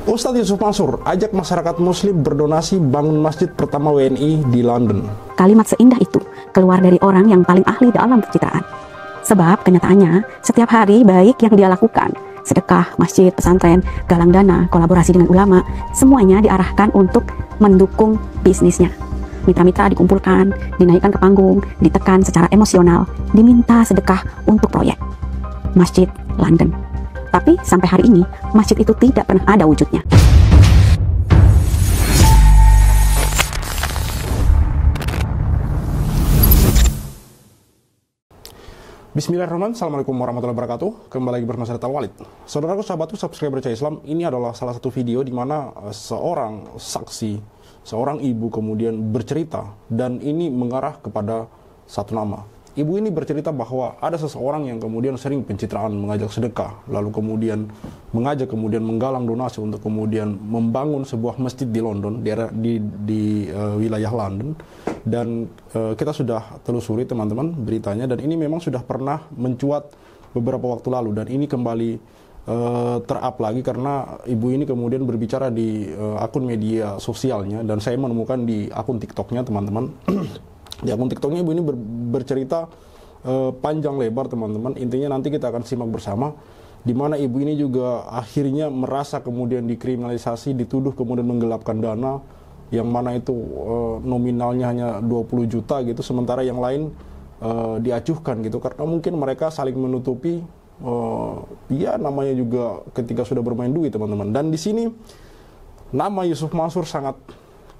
Ustadz Yusuf Mansur ajak masyarakat muslim berdonasi bangun masjid pertama WNI di London. Kalimat seindah itu keluar dari orang yang paling ahli dalam pencitraan. Sebab kenyataannya setiap hari baik yang dia lakukan, sedekah, masjid, pesantren, galang dana, kolaborasi dengan ulama, semuanya diarahkan untuk mendukung bisnisnya. Mitra-mitra dikumpulkan, dinaikkan ke panggung, ditekan secara emosional, diminta sedekah untuk proyek Masjid London. Tapi sampai hari ini, masjid itu tidak pernah ada wujudnya. Bismillahirrahmanirrahim. Assalamualaikum warahmatullahi wabarakatuh. Kembali lagi bersama saya Walid. Saudaraku, sahabatku, subscriber Cahaya Islam, ini adalah salah satu video di mana seorang saksi, seorang ibu kemudian bercerita, dan ini mengarah kepada satu nama. Ibu ini bercerita bahwa ada seseorang yang kemudian sering pencitraan, mengajak sedekah, lalu kemudian menggalang donasi untuk kemudian membangun sebuah masjid di London, di wilayah London. Dan kita sudah telusuri teman-teman beritanya, dan ini memang sudah pernah mencuat beberapa waktu lalu, dan ini kembali ter-up lagi karena ibu ini kemudian berbicara di akun media sosialnya, dan saya menemukan di akun TikToknya teman-teman. Di akun TikToknya ibu ini bercerita panjang lebar teman-teman. Intinya nanti kita akan simak bersama, di mana ibu ini juga akhirnya merasa kemudian dikriminalisasi, dituduh kemudian menggelapkan dana, yang mana itu nominalnya hanya 20 juta gitu, sementara yang lain diacuhkan gitu, karena mungkin mereka saling menutupi ya namanya juga ketika sudah bermain duit teman-teman. Dan di sini nama Yusuf Mansur sangat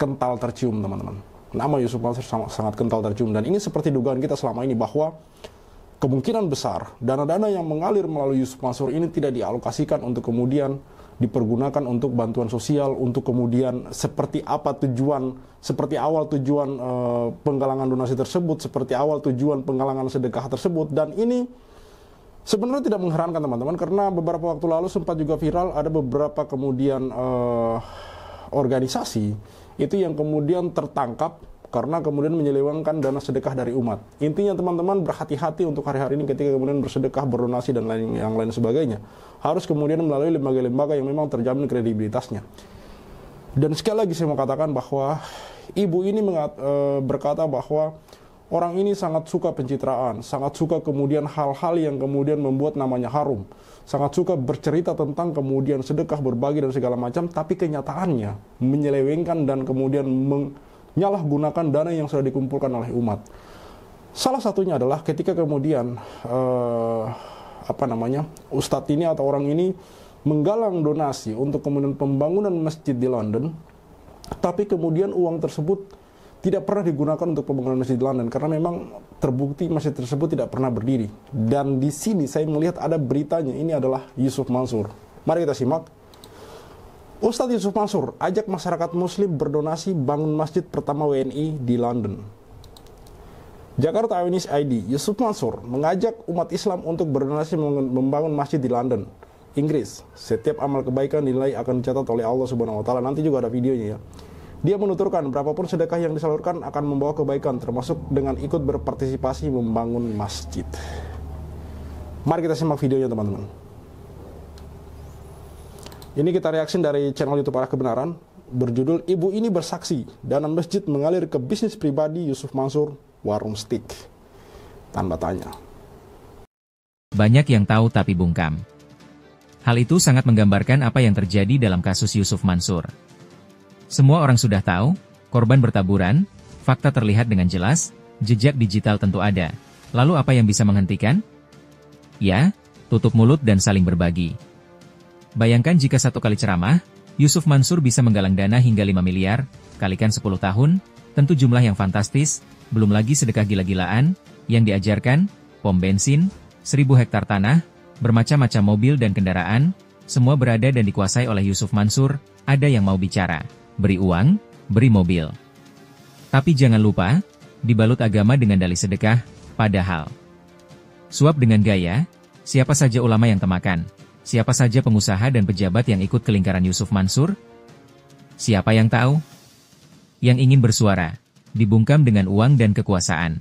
kental tercium teman-teman. Nama Yusuf Mansur sangat kental tercium, dan ini seperti dugaan kita selama ini bahwa kemungkinan besar dana-dana yang mengalir melalui Yusuf Mansur ini tidak dialokasikan untuk kemudian dipergunakan untuk bantuan sosial, untuk kemudian seperti awal tujuan penggalangan donasi tersebut, seperti awal tujuan penggalangan sedekah tersebut. Dan ini sebenarnya tidak mengherankan teman-teman, karena beberapa waktu lalu sempat juga viral, ada beberapa kemudian organisasi itu yang kemudian tertangkap karena kemudian menyelewengkan dana sedekah dari umat. Intinya teman-teman, berhati-hati untuk hari-hari ini ketika kemudian bersedekah, berdonasi, dan yang lain sebagainya. Harus kemudian melalui lembaga-lembaga yang memang terjamin kredibilitasnya. Dan sekali lagi saya mau katakan bahwa ibu ini berkata bahwa orang ini sangat suka pencitraan, sangat suka kemudian hal-hal yang kemudian membuat namanya harum, sangat suka bercerita tentang kemudian sedekah, berbagi, dan segala macam, tapi kenyataannya menyelewengkan dan kemudian menyalahgunakan dana yang sudah dikumpulkan oleh umat. Salah satunya adalah ketika kemudian Ustadz ini atau orang ini menggalang donasi untuk kemudian pembangunan masjid di London, tapi kemudian uang tersebut tidak pernah digunakan untuk pembangunan masjid di London karena memang terbukti masjid tersebut tidak pernah berdiri. Dan di sini saya melihat ada beritanya, ini adalah Yusuf Mansur. Mari kita simak. Ustadz Yusuf Mansur ajak masyarakat muslim berdonasi bangun masjid pertama WNI di London. Jakarta Eyewitness ID, Yusuf Mansur mengajak umat Islam untuk berdonasi membangun masjid di London, Inggris. Setiap amal kebaikan dinilai akan dicatat oleh Allah Subhanahu wa taala. Nanti juga ada videonya ya. Dia menuturkan berapapun sedekah yang disalurkan akan membawa kebaikan, termasuk dengan ikut berpartisipasi membangun masjid. Mari kita simak videonya teman-teman. Ini kita reaksi dari channel YouTube Arah Kebenaran, berjudul Ibu ini bersaksi dana masjid mengalir ke bisnis pribadi Yusuf Mansur, warung steak. Tanda tanya. Banyak yang tahu tapi bungkam. Hal itu sangat menggambarkan apa yang terjadi dalam kasus Yusuf Mansur. Semua orang sudah tahu, korban bertaburan, fakta terlihat dengan jelas, jejak digital tentu ada. Lalu apa yang bisa menghentikan? Ya, tutup mulut dan saling berbagi. Bayangkan jika satu kali ceramah, Yusuf Mansur bisa menggalang dana hingga 5 miliar, kalikan 10 tahun, tentu jumlah yang fantastis, belum lagi sedekah gila-gilaan, yang diajarkan, pom bensin, 1000 hektar tanah, bermacam-macam mobil dan kendaraan, semua berada dan dikuasai oleh Yusuf Mansur. Ada yang mau bicara, beri uang, beri mobil. Tapi jangan lupa, dibalut agama dengan dalih sedekah, padahal suap dengan gaya, siapa saja ulama yang temakan, siapa saja pengusaha dan pejabat yang ikut ke lingkaran Yusuf Mansur? Siapa yang tahu? Yang ingin bersuara, dibungkam dengan uang dan kekuasaan.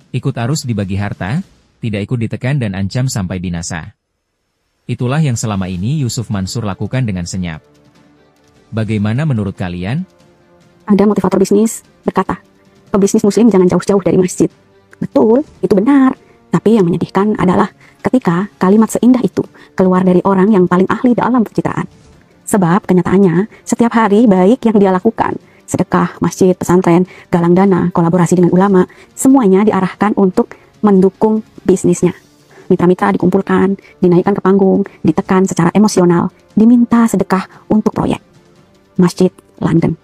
Ikut arus dibagi harta, tidak ikut ditekan dan ancam sampai binasa. Itulah yang selama ini Yusuf Mansur lakukan dengan senyap. Bagaimana menurut kalian? Ada motivator bisnis berkata, pebisnis muslim jangan jauh-jauh dari masjid. Betul, itu benar. Tapi yang menyedihkan adalah ketika kalimat seindah itu keluar dari orang yang paling ahli dalam pencitraan. Sebab kenyataannya, setiap hari baik yang dia lakukan, sedekah, masjid, pesantren, galang dana, kolaborasi dengan ulama, semuanya diarahkan untuk mendukung bisnisnya. Mitra-mitra dikumpulkan, dinaikkan ke panggung, ditekan secara emosional, diminta sedekah untuk proyek. Masjid London.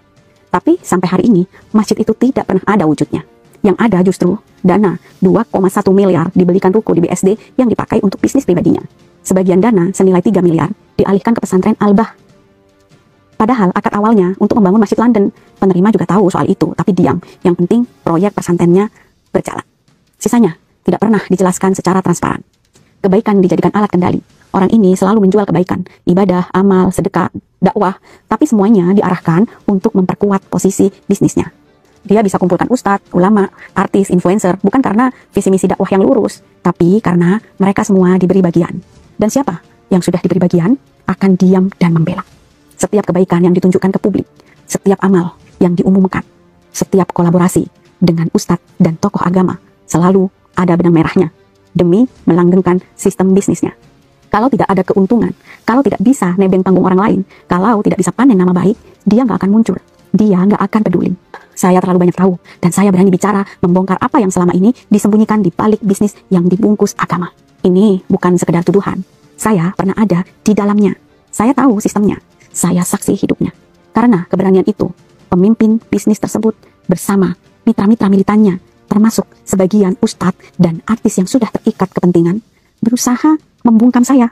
Tapi sampai hari ini, masjid itu tidak pernah ada wujudnya. Yang ada justru dana 2,1 miliar dibelikan ruko di BSD yang dipakai untuk bisnis pribadinya. Sebagian dana senilai 3 miliar dialihkan ke pesantren Al-Bah. Padahal akad awalnya untuk membangun Masjid London. Penerima juga tahu soal itu, tapi diam. Yang penting proyek pesantrennya berjalan. Sisanya tidak pernah dijelaskan secara transparan. Kebaikan dijadikan alat kendali. Orang ini selalu menjual kebaikan, ibadah, amal, sedekah, dakwah, tapi semuanya diarahkan untuk memperkuat posisi bisnisnya. Dia bisa kumpulkan ustadz, ulama, artis, influencer, bukan karena visi misi dakwah yang lurus, tapi karena mereka semua diberi bagian. Dan siapa yang sudah diberi bagian akan diam dan membela. Setiap kebaikan yang ditunjukkan ke publik, setiap amal yang diumumkan, setiap kolaborasi dengan ustadz dan tokoh agama, selalu ada benang merahnya demi melanggengkan sistem bisnisnya. Kalau tidak ada keuntungan, kalau tidak bisa nebeng panggung orang lain, kalau tidak bisa panen nama baik, dia nggak akan muncul. Dia nggak akan peduli. Saya terlalu banyak tahu, dan saya berani bicara membongkar apa yang selama ini disembunyikan di balik bisnis yang dibungkus agama. Ini bukan sekedar tuduhan. Saya pernah ada di dalamnya. Saya tahu sistemnya. Saya saksi hidupnya. Karena keberanian itu, pemimpin bisnis tersebut bersama mitra-mitra militannya, termasuk sebagian ustadz dan artis yang sudah terikat kepentingan, berusaha membungkam saya.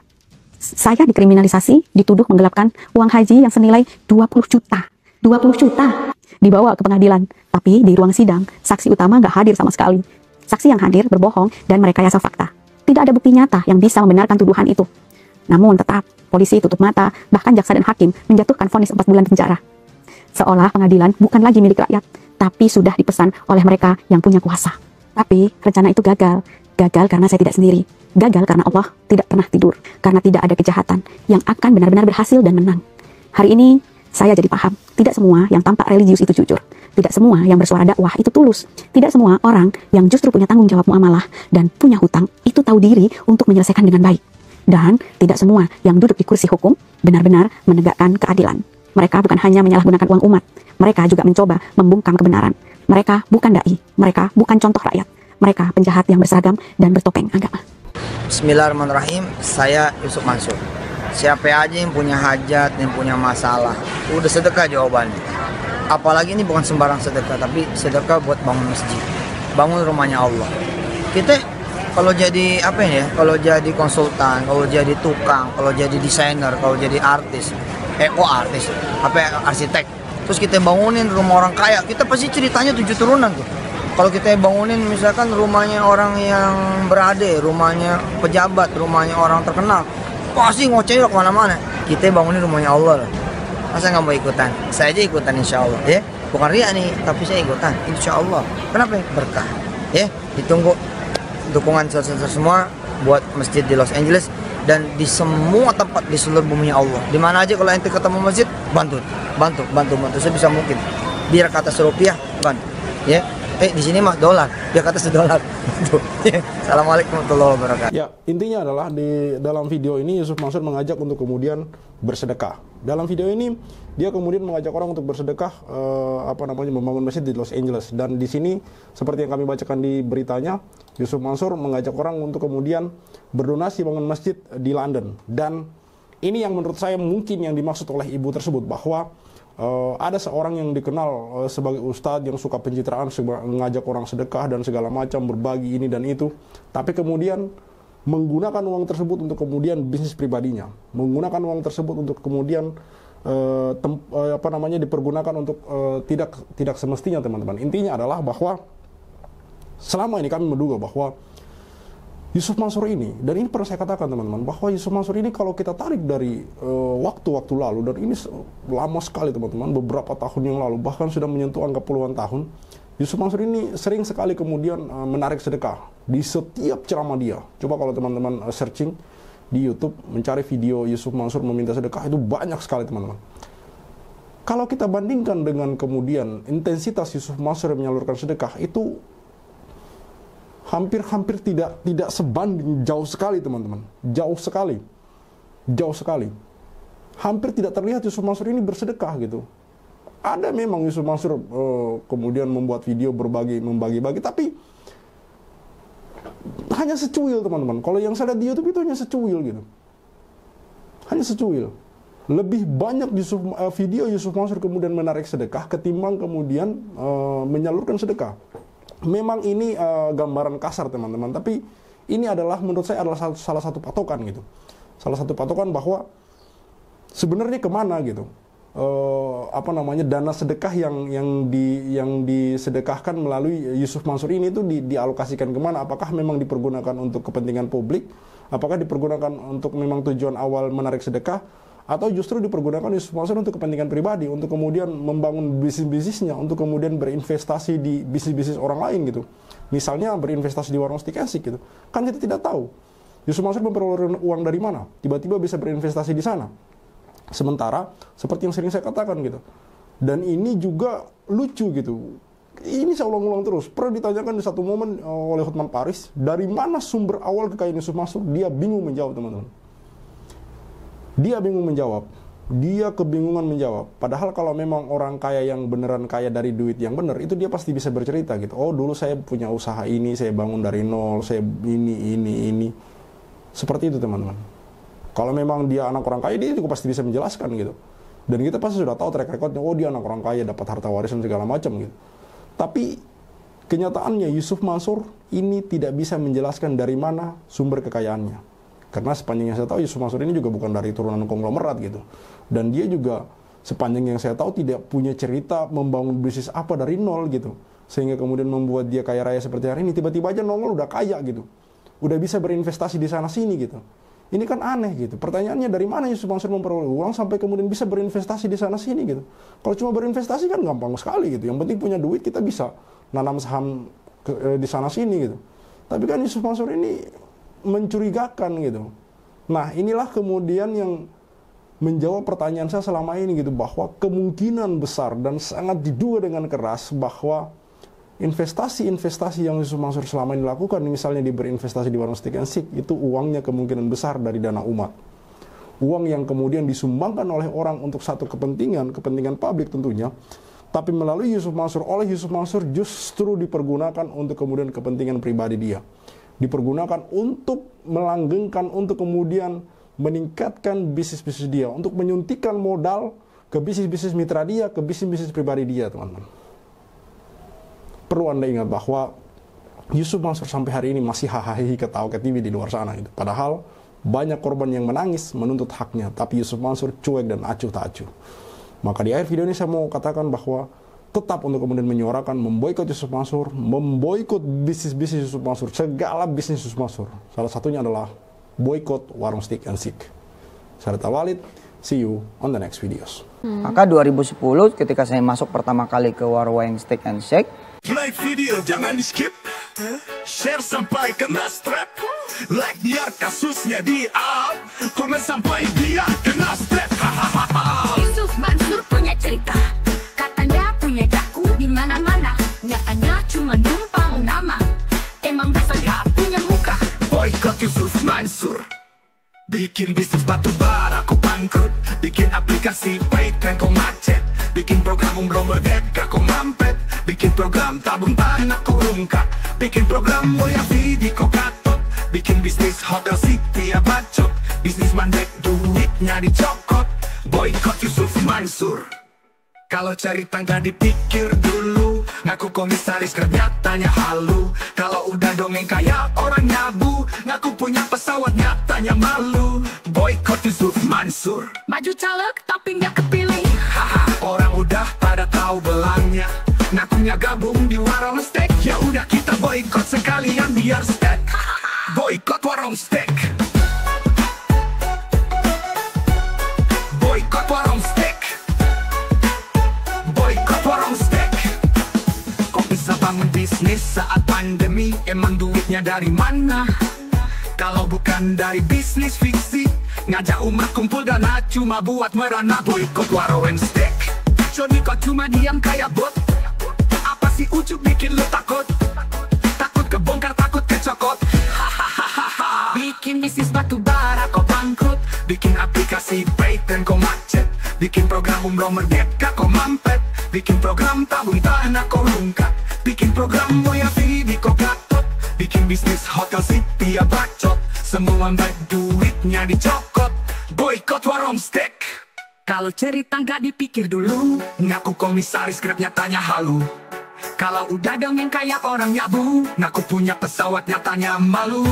Saya dikriminalisasi, dituduh menggelapkan uang haji yang senilai 20 juta. 20 juta dibawa ke pengadilan. Tapi di ruang sidang, saksi utama nggak hadir sama sekali. Saksi yang hadir berbohong dan merekayasa fakta. Tidak ada bukti nyata yang bisa membenarkan tuduhan itu. Namun tetap, polisi tutup mata, bahkan jaksa dan hakim menjatuhkan vonis 4 bulan penjara. Seolah pengadilan bukan lagi milik rakyat, tapi sudah dipesan oleh mereka yang punya kuasa. Tapi rencana itu gagal. Gagal karena saya tidak sendiri. Gagal karena Allah tidak pernah tidur. Karena tidak ada kejahatan yang akan benar-benar berhasil dan menang. Hari ini, saya jadi paham, tidak semua yang tampak religius itu jujur. Tidak semua yang bersuara dakwah itu tulus. Tidak semua orang yang justru punya tanggung jawab muamalah dan punya hutang itu tahu diri untuk menyelesaikan dengan baik. Dan tidak semua yang duduk di kursi hukum benar-benar menegakkan keadilan. Mereka bukan hanya menyalahgunakan uang umat. Mereka juga mencoba membungkam kebenaran. Mereka bukan dai. Mereka bukan contoh rakyat. Mereka penjahat yang berseragam dan bertopeng agama. Bismillahirrahmanirrahim. Saya Yusuf Mansur. Siapa aja yang punya hajat, yang punya masalah, udah sedekah jawabannya. Apalagi ini bukan sembarang sedekah, tapi sedekah buat bangun masjid, bangun rumahnya Allah. Kita kalau jadi apa ya? Kalau jadi konsultan, kalau jadi tukang, kalau jadi desainer, kalau jadi artis, artis, arsitek. Terus kita bangunin rumah orang kaya, kita pasti ceritanya 7 turunan tuh. Kalau kita bangunin misalkan rumahnya orang yang berade, rumahnya pejabat, rumahnya orang terkenal, pasti ngoceh lah kemana-mana. Kita bangunin rumahnya Allah lah. Masa nggak mau ikutan? Saya aja ikutan insya Allah. Ya, bukan ria nih, tapi saya ikutan insya Allah. Kenapa? Berkah. Ya, ditunggu dukungan saudara semua buat masjid di Los Angeles dan di semua tempat di seluruh bumi Allah. Di mana aja kalau ente ketemu masjid, bantu sebisa mungkin. Biar kata rupiah, bantu. Ya. Di sini mah dolar, biar kata $1. Assalamualaikum warahmatullahi wabarakatuh. Ya, intinya adalah di dalam video ini Yusuf Mansur mengajak untuk kemudian bersedekah. Dalam video ini dia kemudian mengajak orang untuk bersedekah membangun masjid di Los Angeles. Dan di sini seperti yang kami bacakan di beritanya, Yusuf Mansur mengajak orang untuk kemudian berdonasi bangun masjid di London. Dan ini yang menurut saya mungkin yang dimaksud oleh ibu tersebut, bahwa ada seorang yang dikenal sebagai ustadz yang suka pencitraan, mengajak orang sedekah dan segala macam, berbagi ini dan itu, tapi kemudian menggunakan uang tersebut untuk kemudian bisnis pribadinya, menggunakan uang tersebut untuk kemudian dipergunakan untuk tidak semestinya, teman-teman. Intinya adalah bahwa selama ini kami menduga bahwa Yusuf Mansur ini, dan ini pernah saya katakan teman-teman, bahwa Yusuf Mansur ini kalau kita tarik dari waktu-waktu lalu, dan ini lama sekali teman-teman, beberapa tahun yang lalu, bahkan sudah menyentuh angka puluhan tahun, Yusuf Mansur ini sering sekali kemudian menarik sedekah di setiap ceramah dia. Coba kalau teman-teman searching di YouTube, mencari video Yusuf Mansur meminta sedekah, itu banyak sekali teman-teman. Kalau kita bandingkan dengan kemudian intensitas Yusuf Mansur yang menyalurkan sedekah, itu hampir tidak sebanding, jauh sekali teman-teman. Jauh sekali. Hampir tidak terlihat Yusuf Mansur ini bersedekah gitu. Ada memang Yusuf Mansur kemudian membuat video membagi-bagi, tapi hanya secuil teman-teman. Kalau yang saya lihat di YouTube itu hanya secuil gitu. Hanya secuil. Lebih banyak video Yusuf Mansur kemudian menarik sedekah ketimbang kemudian menyalurkan sedekah. Memang ini gambaran kasar teman-teman, tapi ini adalah menurut saya adalah salah satu patokan gitu. Salah satu patokan bahwa sebenarnya kemana gitu. Dana sedekah yang disedekahkan melalui Yusuf Mansur ini itu dialokasikan kemana? Apakah memang dipergunakan untuk kepentingan publik? Apakah dipergunakan untuk memang tujuan awal menarik sedekah? Atau justru dipergunakan Yusuf Mansur untuk kepentingan pribadi, untuk kemudian membangun bisnis-bisnisnya, untuk kemudian berinvestasi di bisnis-bisnis orang lain gitu. Misalnya berinvestasi di warung stick and shake gitu. Kan kita tidak tahu Yusuf Mansur memperoleh uang dari mana, tiba-tiba bisa berinvestasi di sana. Sementara, seperti yang sering saya katakan gitu, dan ini juga lucu gitu, ini saya ulang-ulang terus, pernah ditanyakan di satu momen oleh Hotman Paris, dari mana sumber awal kekayaan Yusuf Mansur, dia bingung menjawab teman-teman. Dia bingung menjawab, dia kebingungan menjawab. Padahal kalau memang orang kaya yang beneran kaya dari duit yang bener, itu dia pasti bisa bercerita gitu. Oh dulu saya punya usaha ini, saya bangun dari nol, saya ini. Seperti itu teman-teman. Kalau memang dia anak orang kaya, dia juga pasti bisa menjelaskan gitu. Dan kita pasti sudah tahu track recordnya, oh dia anak orang kaya, dapat harta warisan segala macam gitu. Tapi kenyataannya Yusuf Mansur ini tidak bisa menjelaskan dari mana sumber kekayaannya. Karena sepanjang yang saya tahu Yusuf Mansur ini juga bukan dari turunan konglomerat gitu. Dan dia juga sepanjang yang saya tahu tidak punya cerita membangun bisnis apa dari nol gitu. Sehingga kemudian membuat dia kaya raya seperti hari ini. Tiba-tiba aja nongol udah kaya gitu. Udah bisa berinvestasi di sana sini gitu. Ini kan aneh gitu. Pertanyaannya dari mana Yusuf Mansur memperoleh uang sampai kemudian bisa berinvestasi di sana sini gitu. Kalau cuma berinvestasi kan gampang sekali gitu. Yang penting punya duit kita bisa nanam saham di sana sini gitu. Tapi kan Yusuf Mansur ini mencurigakan gitu. Nah inilah kemudian yang menjawab pertanyaan saya selama ini gitu, bahwa kemungkinan besar dan sangat diduga dengan keras bahwa investasi-investasi yang Yusuf Mansur selama ini lakukan, misalnya dia berinvestasi di warung stick and shake, itu uangnya kemungkinan besar dari dana umat. Uang yang kemudian disumbangkan oleh orang untuk satu kepentingan publik tentunya, tapi melalui Yusuf Mansur, oleh Yusuf Mansur justru dipergunakan untuk kemudian kepentingan pribadi dia. Dipergunakan untuk melanggengkan, untuk kemudian meningkatkan bisnis-bisnis dia, untuk menyuntikkan modal ke bisnis-bisnis mitra dia, ke bisnis-bisnis pribadi dia, teman-teman. Perlu Anda ingat bahwa Yusuf Mansur sampai hari ini masih hahaha ketawa ke TV di luar sana gitu. Padahal banyak korban yang menangis menuntut haknya, tapi Yusuf Mansur cuek dan acuh tak acuh. Maka di akhir video ini saya mau katakan bahwa tetap untuk kemudian menyuarakan, memboikot Yusuf Mansur, memboikot bisnis-bisnis Yusuf Mansur, segala bisnis Yusuf Mansur. Salah satunya adalah boikot warung stick and shake. Saya Rita Walid, see you on the next videos. Maka 2010 ketika saya masuk pertama kali ke warung stick and shake, like video jangan di skip, share sampai kena strap, like biar kasusnya di up, komen sampai dia kena strap. Yusuf Mansur punya cerita, katanya punya daku di mana-mana, nyatanya cuma numpang nama, emang bisa gak punya muka. Boykot Yusuf Mansur, bikin bisnis batu bara kau bangkrut, bikin aplikasi paytren kau macet, bikin program umroh merdeka kau mampet, bikin program tabung tanah kau rungkat, bikin program mulia video kau katot, bikin bisnis hotel city ya bacot, bisnis mandek duitnya dicokot. Boykot Yusuf Mansur. Kalau cari tangga dipikir dulu, ngaku komisaris ternyatanya halu. Kalau udah dongeng kayak orang nyabu, ngaku punya pesawat nyatanya malu. Boykot Yusuf Mansur. Maju caleg tapi nggak kepilih. Haha, orang udah pada tahu belangnya, ngakunya gabung di warung steak. Ya udah kita boykot sekalian biar steak. Boykot warung steak. Boykot warung steak. Boykot warung steak. Kok bisa bangun bisnis saat pandemi? Emang duitnya dari mana? Kalau bukan dari bisnis fiksi, ngajak umat kumpul dana cuma buat merana. Boykot warung steak. Joni kau cuma diam kayak bot. Apa sih Ucup bikin lu takut? Takut kebongkar, takut kecokot. Bikin bisnis batu bara kau bangkrut. Bikin aplikasi patent kau macet. Bikin program umroh merdeka kau mampet. Bikin program tabung tanah kau rungkat. Bikin program Moya Vidi kau gatot. Bikin bisnis hotel city ya bacot. Semua baik duitnya dicokot. Boykot warung steak. Kalau cerita nggak dipikir dulu, ngaku komisaris Grab nyatanya halu. Kalau udah dongeng kayak orang nyabu, ngaku punya pesawat nyatanya malu.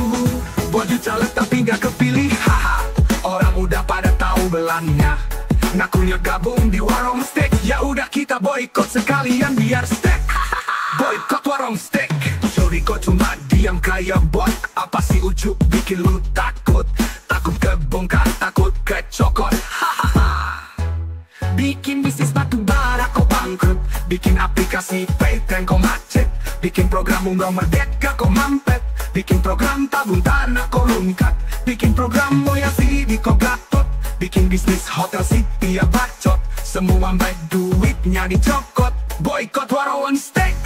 Baju caleg tapi nggak kepilih, haha. Orang udah pada tahu belangnya. Ngakunya gabung di warung steak. Ya udah kita boykot sekalian biar steak. Boykot warung steak. Sorry kok cuma diam kayak bot. Apa sih Ucup bikin lu takut? Takut kebongkar, takut kecokot. Bikin bisnis batu bara kau bangkrut. Bikin aplikasi patent kau macet. Bikin program umroh merdeka kau mampet. Bikin program tabung tanah kau rungkat. Bikin program Moya Vidi kau gatot. Bikin bisnis hotel city ya bacot. Semua baik duitnya dicokot. Boykot warung steak.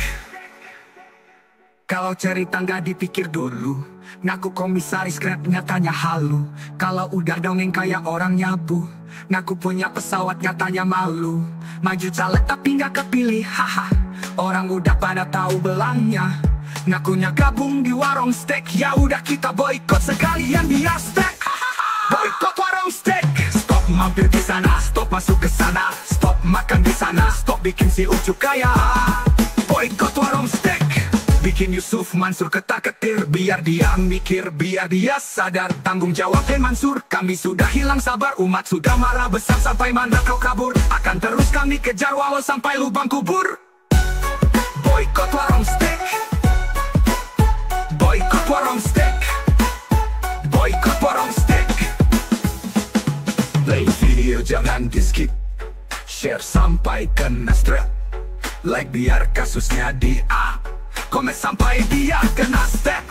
Kalau cerita nggak dipikir dulu, ngaku komisaris Grab nyatanya halu. Kalau udah dongeng kayak orang nyabu, ngaku punya pesawat nyatanya malu. Maju caleg tapi nggak kepilih, haha. Orang udah pada tahu belangnya. Ngakunya gabung di warung steak. Ya udah kita boykot sekalian biar steak. Boykot warung steak. Stop mampir di sana, stop masuk ke sana, stop makan di sana, stop bikin si Ucup kaya. Boykot warung steak. Bikin Yusuf Mansur ketar-ketir. Biar dia mikir, biar dia sadar tanggung jawab Mansur. Kami sudah hilang sabar, umat sudah marah besar. Sampai mana kau kabur, akan terus kami kejar walau sampai lubang kubur. Boykot warung steak. Boykot warung steak. Boykot warung steak. Play video jangan di skip. Share sampai kena strap. Like biar kasusnya di up. Komen sampai dia kena step.